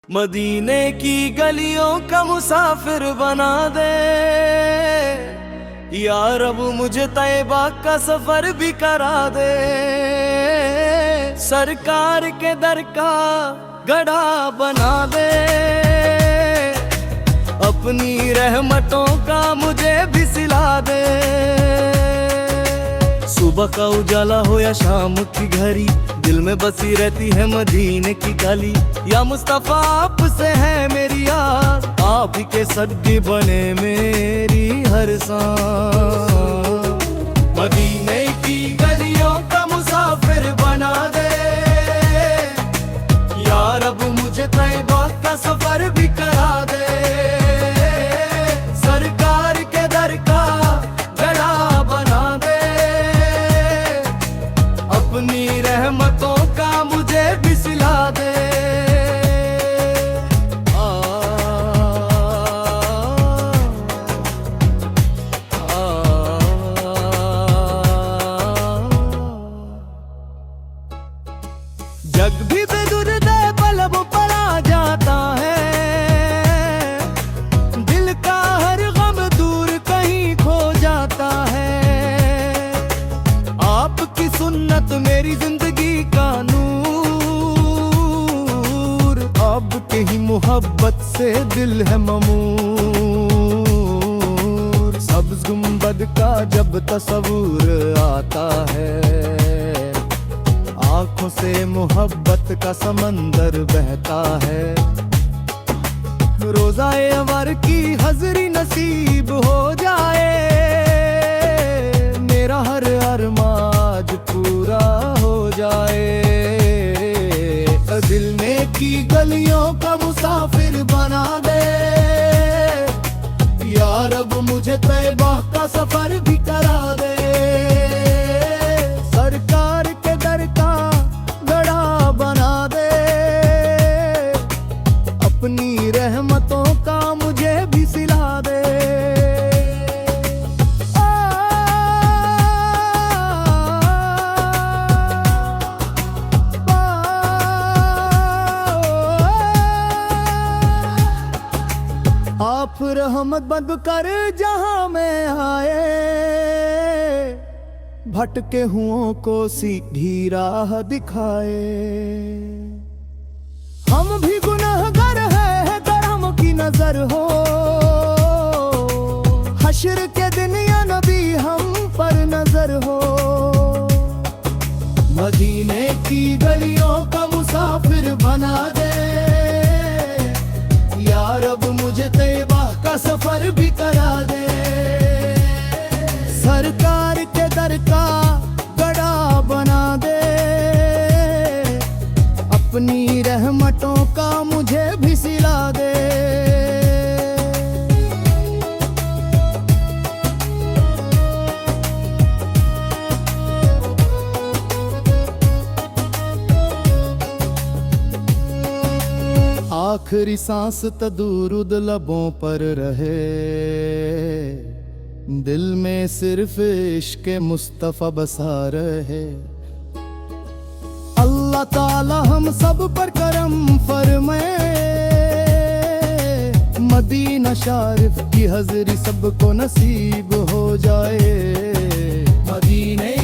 मदीने की गलियों का मुसाफिर बना दे या रब, मुझे तैबा का सफर भी करा दे। सरकार के दर का गढ़ा बना दे, अपनी रहमतों का मुझे भी सिला दे। सुबह का उजाला हो या शाम की घड़ी, दिल में बसी रहती है मदीने की गली। या मुस्तफा आपसे है मेरी यार, आप ही के सदके बने मेरी हर सांस। मदीने की गलियों का मुसाफिर बना दे या रब, मुझे तैबा का सफर भी करा दे। सरकार के दर का गढ़ा बना दे, अपनी रहमतों का मुझे भी सिला दे। जग भी बेदर्द पलब पर आ जाता है, दिल का हर गम दूर कहीं खो जाता है। आपकी सुन्नत मेरी जिंदगी का नूर, आपके ही मोहब्बत से दिल है ममूर। सब्ज़ गुंबद का जब तस्वूर आता है, आँखों से मोहब्बत का समंदर बहता है। रोज़ाए अवर की हज़री नसीब हो जाए, मेरा हर अरमान पूरा हो जाए। दिल में की गलियों का मुसाफिर बना दे या रब, मुझे तैबा का सफर भी करा दे। सरकार के दर का गढ़ा बना दे, अपनी रहमतों का मुझे भी सिला दे। आप रहमत बंद कर जहां में आए, भटके हुओं को सीधी राह दिखाए। हम भी गुनहगार हैं, करम की नजर हो। हश्र के दिन या नबी हम पर नजर हो। मदीने की गलियों का मुसाफिर बना दे या रब, मुझे तैबा का सफर भी करा दे। सरकार के दर का गढ़ा बना दे, अपनी रहमतों का मुझे भी सिला दे। आखिरी सांस तदुरुद लबों पर रहे, दिल में सिर्फ इश्क मुस्तफा बसा रहे। अल्लाह ताला हम सब पर करम फरमाए, मदीना शरीफ की हज़री सबको नसीब हो जाए। मदीने